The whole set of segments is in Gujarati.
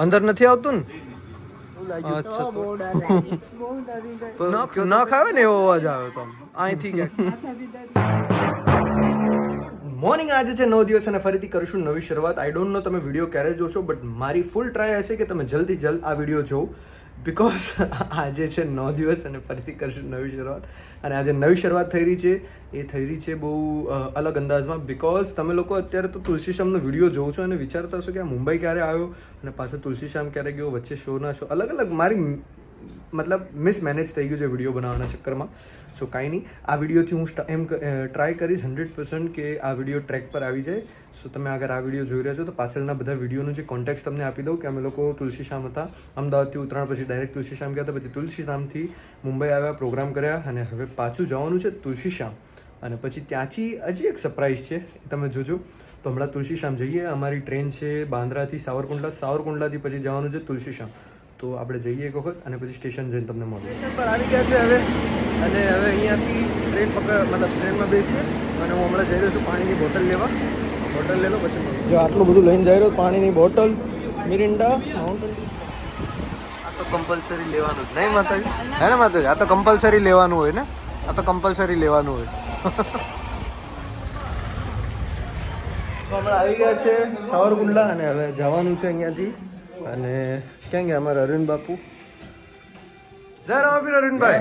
અંદર નથી આવતું ને? અચ્છા તો ન ખાવે ને એવો અવાજ આવે તો અહીંથી મોર્નિંગ આજે છે 9 દિવસ અને ફરીથી કરીશું નવી શરૂઆત. આઈ ડોન્ટ નો તમે વિડીયો ક્યારે જોશો, બટ મારી ફૂલ ટ્રાય હશે કે તમે જલ્દી જલ્દ આ વિડીયો જોવો, બિકોઝ આજે છે 9 દિવસ અને ફરીથી કરીશું નવી શરૂઆત. અને આજે નવી શરૂઆત થઈ રહી છે, એ થઈ રહી છે બહુ અલગ અંદાજમાં, બિકોઝ તમે લોકો અત્યારે તો તુલસી શ્યામનો વિડીયો જોવો છો અને વિચારતા હશો કે આ મુંબઈ ક્યારે આવ્યો અને પાછો તુલસી શ્યામ ક્યારે ગયો, વચ્ચે શોના શો અલગ અલગ મારી મતલબ મિસમેનેજ થઈ ગયું છે વિડીયો બનાવવાના ચક્કરમાં. સો કાંઈ નહીં, આ વિડીયોથી હું એમ ટ્રાય કરીશ 100% કે આ વિડીયો ટ્રેક પર આવી જાય. સો તમે અગર આ વિડીયો જોઈ રહ્યા છો તો પાછળના બધા વિડીયોનું જે કોન્ટેક્ટ તમને આપી દઉં કે અમે લોકો તુલસી શ્યામ હતા, અમદાવાદથી ઉત્તરાયણ પછી ડાયરેક્ટ તુલસી શ્યામ ગયા હતા, પછી તુલસી શ્યામથી મુંબઈ આવ્યા, પ્રોગ્રામ કર્યા અને હવે પાછું જવાનું છે તુલસી શ્યામ. અને પછી ત્યાંથી હજી એક સરપ્રાઈઝ છે, તમે જોજો. તો હમણાં તુલસી શ્યામ જઈએ, અમારી ટ્રેન છે બાંદ્રાથી સાવરકુંડલાથી પછી જવાનું છે તુલસી શ્યામ. તો આપણે જઈએ એક વખત અને પછી સ્ટેશન જઈને તમને મળીએ. સ્ટેશન પર આવી ગયા છે હવે, અને હવે અહીંયાથી ટ્રેનમાં બેસીએ અને હું હમણાં જઈ રહ્યો છું પાણીની બોટલ લેવા. બોટલ લે લો પછી જો આટલું બધું લઈને જઈ રહ્યો, પાણીની બોટલ, મિરિન્ડા, માઉન્ટેન ડ્યુ. આ તો કમ્પલસરી લેવાનું જ નહીં માતાજી, હે ને માતાજી? આ તો કમ્પલસરી લેવાનું હોય ને, આ તો કમ્પલસરી લેવાનું હોય. તો હમણાં આવી ગયા છે સાવરકુંડલા અને હવે જવાનું છે અહીંયાથી. અને ક્યાં ગયા અમારા અરવિંદ બાપુ? જય રામાપીર અરવિંદભાઈ.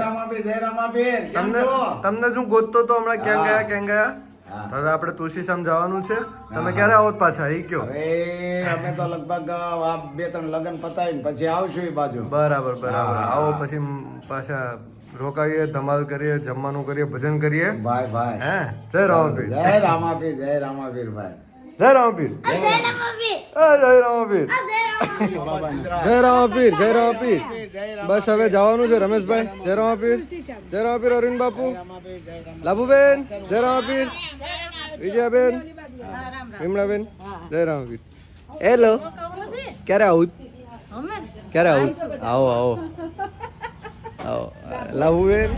તમને શું ગોતતો તો હમણાં ક્યાં ગયા? હવે આપણે તુલસી શ્યામ જવાનું છે. તમે ક્યારે આવો પાછા એ કયો? અમે તો લગભગ 2-3 લગ્ન પતાવીને પછી આવશું એ બાજુ. બરાબર આવો પછી પાછા રોકાઈએ, ધમાલ કરીએ, જમવાનું કરીએ, ભજન કરીએ. ભાઈ હે જય રામાપીર. જય રામાપીર ભાઈ. જય રામાપીર. જય રામાપીર. જય રામાપીર. બસ હવે જવાનું છે રમેશભાઈ. જય રામાપીર અરવિંદ બાપુ, લાભુબેન. જય રામાપીર. વિજયાબેન, વિમળાબેન. જય રામાપીર. હેલો, ક્યારે આવું? આવો લાભુબેન.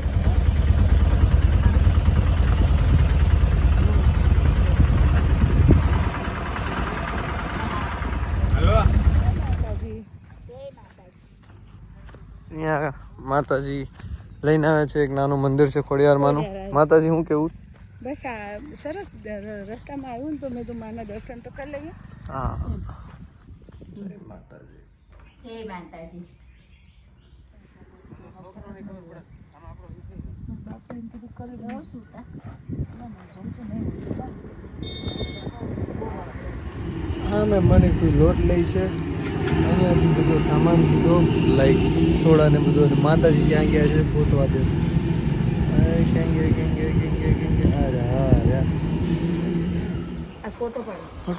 અહીંયા માતાજી લઈને આવે છે, એક નાનું મંદિર છે ખોડિયારમાંનું. માતાજી હું કેવું? બસ આ સરસ રસ્તામાં આવ્યું ને તો મેં તો માના દર્શન તો કરી લઈએ. હા, જય માતાજી. જય માતાજી. હા, મેં મને કોઈ લોટ લઈ છે, અહીંયાથી બધો સામાન લીધો, લાઈક સોડા ને બધું. અને માતાજી ક્યાં ગયા છે ગોતવા દે. ક્યાં ગયા?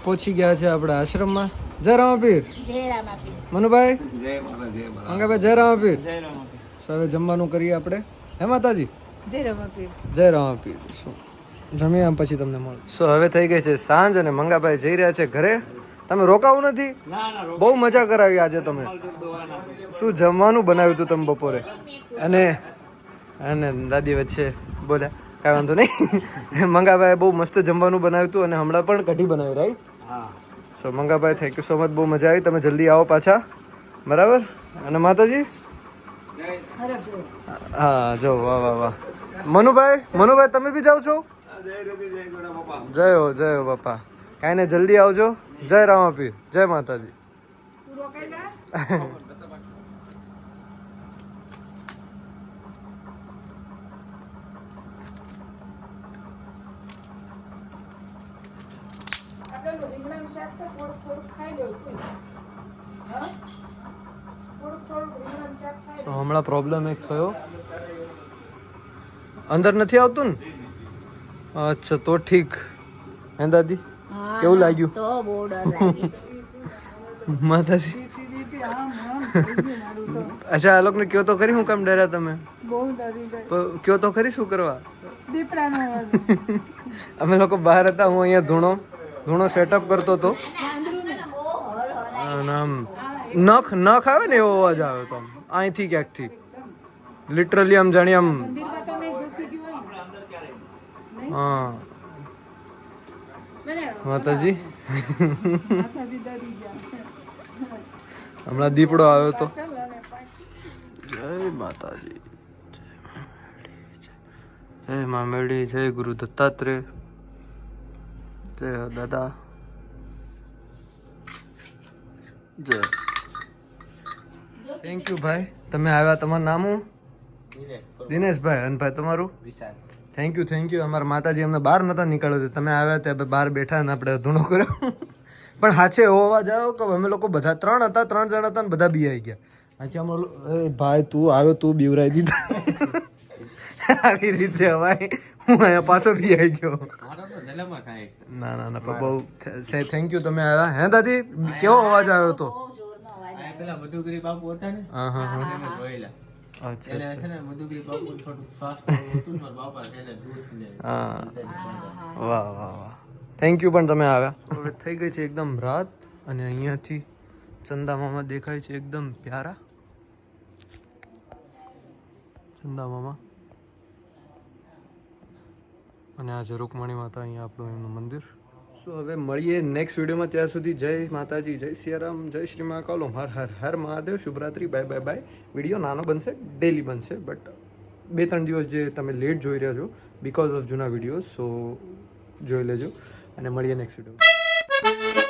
પહોંચી ગયા છે આપણા આશ્રમમાં. જય રામાપીર. મનુભાઈ, મંગાભાઈ, જય રામાપીર. હવે જમવાનું કરીએ આપણે, હે માતાજી? જય રામાપીર. જય રામાપીર. શું જમ્યા પછી તમને મળું. સો હવે થઈ ગઈ છે સાંજ અને મંગાભાઈ જઈ રહ્યા છે ઘરે. તમે રોકાવું નથી? બહુ મજા કરાવી આજે તમે. શું જમવાનું બનાવ્યું હતું તમે બપોરે? અને દાદી વચ્ચે બોલ્યા, કાંઈ વાંધો નહીં. મંગાભાઈ બહુ મસ્ત જમવાનું બનાવ્યું હતું અને હમણાં પણ કઢી બનાવી, right? So Mangabhai, thank you so much, બહુ મજા આવી. તમે જલ્દી આવો પાછા, બરાબર? અને માતાજી, હા જો, વાહ. મનુભાઈ તમે બી જાઓ છો? જય હો બાપા. કાંઈ ને જલ્દી આવજો. જય રામાપીર. જય માતાજી. હમણાં પ્રોબ્લેમ એક થયો, અંદર નથી આવતું ને? અચ્છા તો ઠીક. હે દાદી, કેવું લાગ્યું? તો બહુ ડર લાગી. માતાજી, અચ્છા આ લોકોને કયો તો ખરી, હું કામ ડર્યા તમે? બહુ ડરી ગઈ. કયો તો ખરી, શું કરવા? દીપડાનો અમે લોકો બહાર હતા, હું અહીંયા ધૂણો સેટઅપ કરતો હતો. આમ નખ આવે ને એવો અવાજ આવે તો અહીંથી ક્યાંકથી, લિટરલી આમ જાણી આમ. હા માતાજી. હમણાં દીપડો આવ્યો તો. જય માતાજી, જય મા મેળી, જય ગુરુ દત્તાત્રેય, જય દાદા, જય. થેન્ક યુ ભાઈ, તમે આવ્યા. તમારું નામ હું? દિનેશભાઈ. અને ભાઈ તમારું? વિશાલ. Thank you. અમારા માતાજી અમને બહાર નતા નીકળ્યો, તમે આવ્યા ત્યાં બહાર બેઠા ને આપણે ધૂણો કર્યો. પણ હાચે એવો અવાજ આવ્યો કે અમે લોકો બધા 3 જણ હતા ને બધા બી આવી ગયા. હાચે અમે ભાઈ તું આવ્યો, તું બીવરાઈ દીધા. આવી રીતે હવાય હું અહીંયા પાછો બી આવી ગયો. ના બહુ થેન્ક યુ, તમે આવ્યા. હે દાદી, કેવો અવાજ આવ્યો હતો? પેલા મધુગીરી બાપુ હતા ને, હા. એને જોયેલા. અચ્છા. એટલે છે ને મધુગીરી બાપુ થોડું શ્વાસ હતું ને બાપા છે ને દૂધ ને હા, વાહ. થેન્ક યુ પણ તમે આવ્યા. હવે થઈ ગઈ છે એકદમ રાત અને અહીંયાથી ચંદા મામા દેખાય છે એકદમ પ્યારા. ચંદા મામા અને આ છે રૂકમણી માતા, અહીંયા આપણું એમનું મંદિર. સો હવે મળીએ નેક્સ્ટ વિડીયોમાં. ત્યાં સુધી જય માતાજી, જય સિયારામ, જય શ્રી મહાકાલ, હર હર હર મહાદેવ, શુભરાત્રી, બાય. વિડીયો નાનો બનશે, ડેલી બનશે, બટ 2-3 દિવસ જે તમે લેટ જોઈ રહ્યા છો બીકોઝ ઓફ જૂના વિડીયો, સો જોઈ લેજો અને મળીએ નેક્સ્ટ વિડીયો.